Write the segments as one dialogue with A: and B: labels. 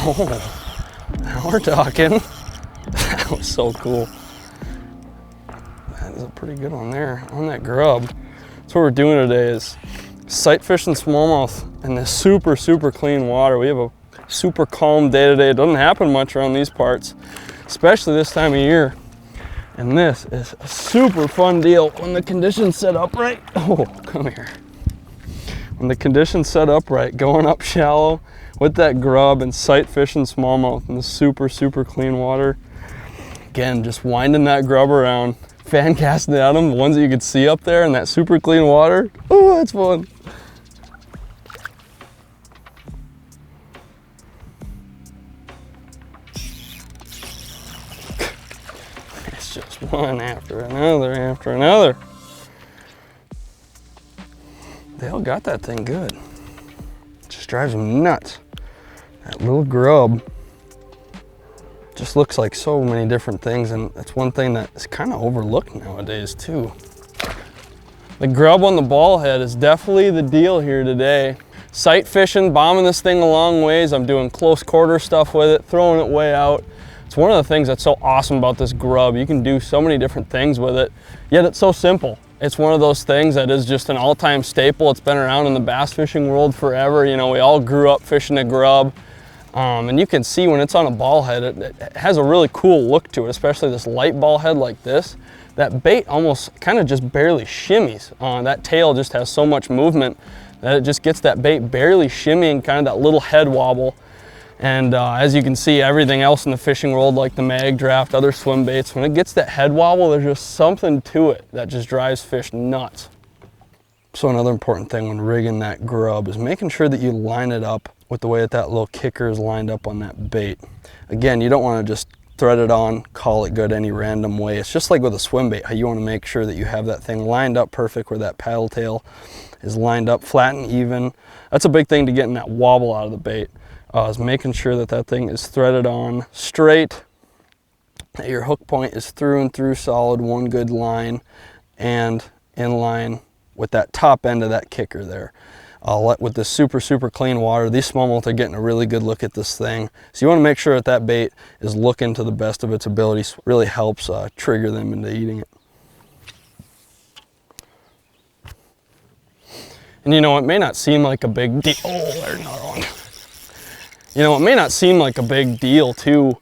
A: Oh, now we're talking. That was so cool. That is a pretty good one there on that grub. So what we're doing today is sight fishing smallmouth in this super, super clean water. We have a super calm day today. It doesn't happen much around these parts, especially this time of year. And this is a super fun deal when the conditions set up right. Oh, come here. When the conditions set up right, going up shallow with that grub and sight fishing smallmouth in the super, super clean water. Again, just winding that grub around, fan casting at them, the ones that you could see up there in that super clean water. Oh, that's fun. It's just one after another after another. They all got that thing good. It just drives them nuts. That little grub just looks like so many different things, and that's one thing that is kind of overlooked nowadays too. The grub on the ball head is definitely the deal here today. Sight fishing, bombing this thing a long ways. I'm doing close quarter stuff with it, throwing it way out. It's one of the things that's so awesome about this grub. You can do so many different things with it, yet it's so simple. It's one of those things that is just an all-time staple. It's been around in the bass fishing world forever. You know, we all grew up fishing a grub. And you can see when it's on a ball head, it has a really cool look to it, especially this light ball head like this. That bait almost kind of just barely shimmies. That tail just has so much movement that it just gets that bait barely shimmying, kind of that little head wobble. And as you can see, everything else in the fishing world, like the mag draft, other swim baits, when it gets that head wobble, there's just something to it that just drives fish nuts. So another important thing when rigging that grub is making sure that you line it up with the way that little kicker is lined up on that bait. Again, you don't want to just thread it on, call it good any random way. It's just like with a swim bait, how you want to make sure that you have that thing lined up perfect where that paddle tail is lined up flat and even. That's a big thing to getting that wobble out of the bait, is making sure that that thing is threaded on straight, that your hook point is through and through solid, one good line, and in line with that top end of that kicker there. With this super, super clean water, these smallmouth are getting a really good look at this thing. So you want to make sure that that bait is looking to the best of its abilities. Really helps trigger them into eating it. And you know, it may not seem like a big deal. Oh, there's another one. You know, it may not seem like a big deal too,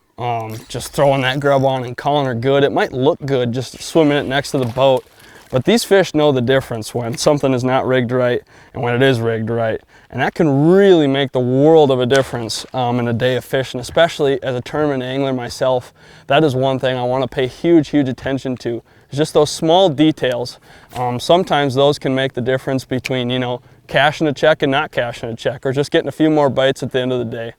A: just throwing that grub on and calling her good. It might look good just swimming it next to the boat. But these fish know the difference when something is not rigged right and when it is rigged right. And that can really make the world of a difference in a day of fishing, especially as a tournament angler myself. That is one thing I want to pay huge, huge attention to. It's just those small details. Sometimes those can make the difference between, you know, cashing a check and not cashing a check, or just getting a few more bites at the end of the day.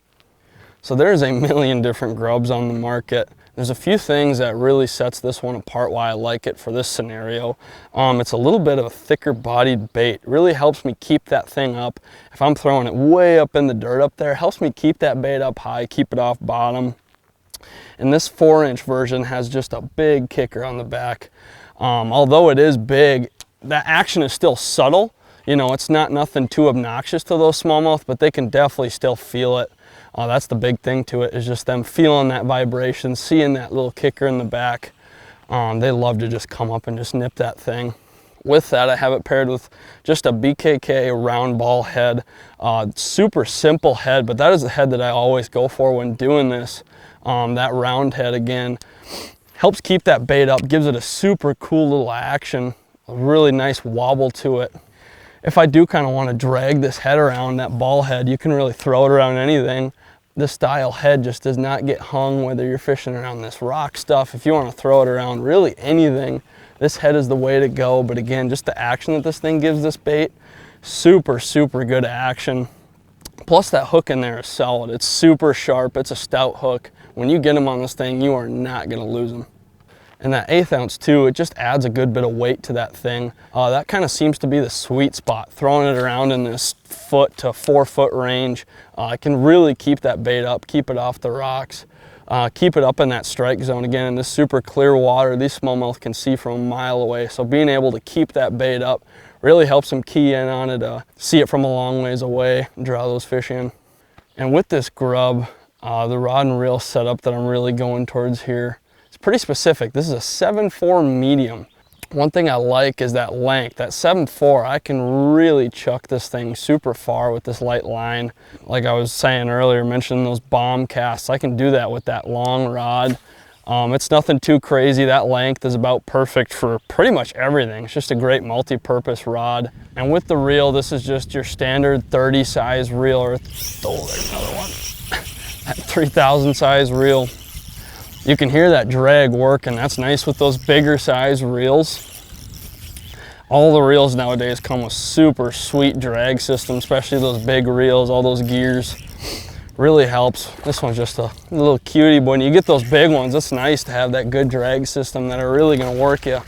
A: So there's a million different grubs on the market. There's a few things that really sets this one apart, why I like it for this scenario. It's a little bit of a thicker bodied bait. It really helps me keep that thing up. If I'm throwing it way up in the dirt up there, it helps me keep that bait up high, keep it off bottom. And this 4-inch version has just a big kicker on the back. Although it is big, the action is still subtle. You know, it's not nothing too obnoxious to those smallmouth, but they can definitely still feel it. That's the big thing to it, is just them feeling that vibration, seeing that little kicker in the back. They love to just come up and just nip that thing. With that, I have it paired with just a BKK round ball head. Super simple head, but that is the head that I always go for when doing this. That round head, again, helps keep that bait up, gives it a super cool little action, a really nice wobble to it. If I do kind of want to drag this head around, that ball head, you can really throw it around anything. This style head just does not get hung, whether you're fishing around this rock stuff. If you want to throw it around really anything, this head is the way to go. But again, just the action that this thing gives this bait, super, super good action. Plus that hook in there is solid. It's super sharp. It's a stout hook. When you get them on this thing, you are not going to lose them. And that 1/8 ounce too, it just adds a good bit of weight to that thing. That kind of seems to be the sweet spot. Throwing it around in this 4 to 4 foot range, it can really keep that bait up, keep it off the rocks, keep it up in that strike zone. Again, in this super clear water, these smallmouth can see from a mile away. So being able to keep that bait up really helps them key in on it, see it from a long ways away, and draw those fish in. And with this grub, The rod and reel setup that I'm really going towards here, it's pretty specific. This is a 7/4 medium. One thing I like is that length, that 7/4, I can really chuck this thing super far with this light line. Like I was saying earlier, mentioning those bomb casts, I can do that with that long rod. It's nothing too crazy. That length is about perfect for pretty much everything. It's just a great multi-purpose rod. And with the reel, this is just your standard 30 size reel, or, oh, there's another one. That 3000 size reel. You can hear that drag working. That's nice with those bigger size reels. All the reels nowadays come with super sweet drag systems, especially those big reels, all those gears. Really helps. This one's just a little cutie, but when you get those big ones, it's nice to have that good drag system that are really gonna work you.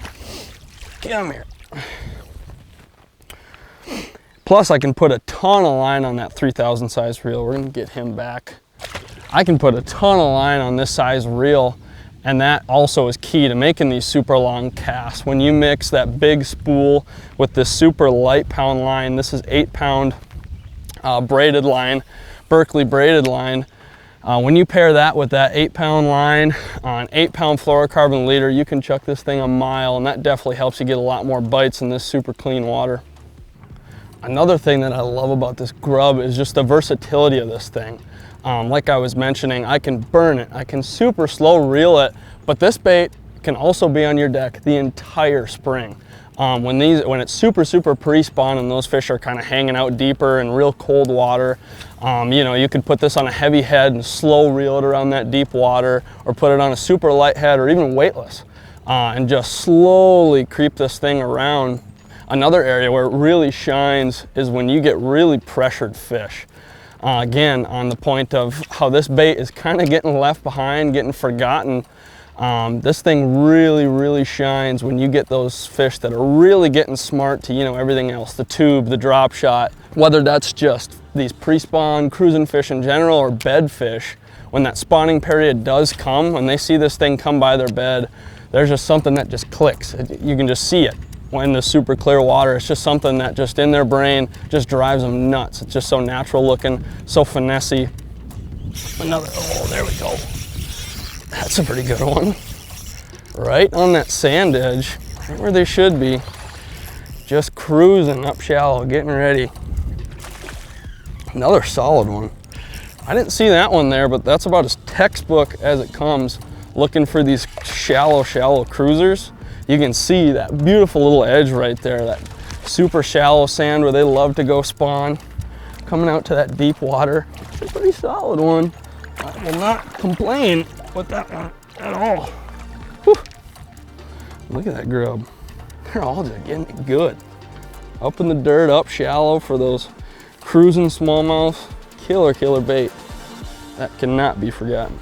A: Get them here. Plus I can put a ton of line on that 3000 size reel. We're gonna get him back. I can put a ton of line on this size reel, and that also is key to making these super long casts. When you mix that big spool with this super light pound line, this is 8-pound braided line, Berkeley braided line. When you pair that with that 8-pound line on 8-pound fluorocarbon leader, you can chuck this thing a mile, and that definitely helps you get a lot more bites in this super clean water. Another thing that I love about this grub is just the versatility of this thing. Like I was mentioning, I can burn it, I can super slow reel it, but this bait can also be on your deck the entire spring. When it's super pre-spawn and those fish are kind of hanging out deeper in real cold water, you know, you could put this on a heavy head and slow reel it around that deep water, or put it on a super light head or even weightless, and just slowly creep this thing around. Another area where it really shines is when you get really pressured fish. Again, on the point of how this bait is kind of getting left behind, getting forgotten, this thing really shines when you get those fish that are really getting smart to, you know, everything else, the tube, the drop shot, whether that's just these pre-spawn cruising fish in general or bed fish. When that spawning period does come, when they see this thing come by their bed, there's just something that just clicks. You can just see it. When the super clear water, it's just something that just in their brain just drives them nuts. It's just so natural looking, so finessey. Another, oh, there we go. That's a pretty good one. Right on that sand edge, right where they should be. Just cruising up shallow, getting ready. Another solid one. I didn't see that one there, but that's about as textbook as it comes. Looking for these shallow cruisers. You can see that beautiful little edge right there, that super shallow sand where they love to go spawn. Coming out to that deep water. It's a pretty solid one. I will not complain with that one at all. Whew. Look at that grub. They're all just getting it good. Up in the dirt, up shallow for those cruising smallmouth. Killer bait. That cannot be forgotten.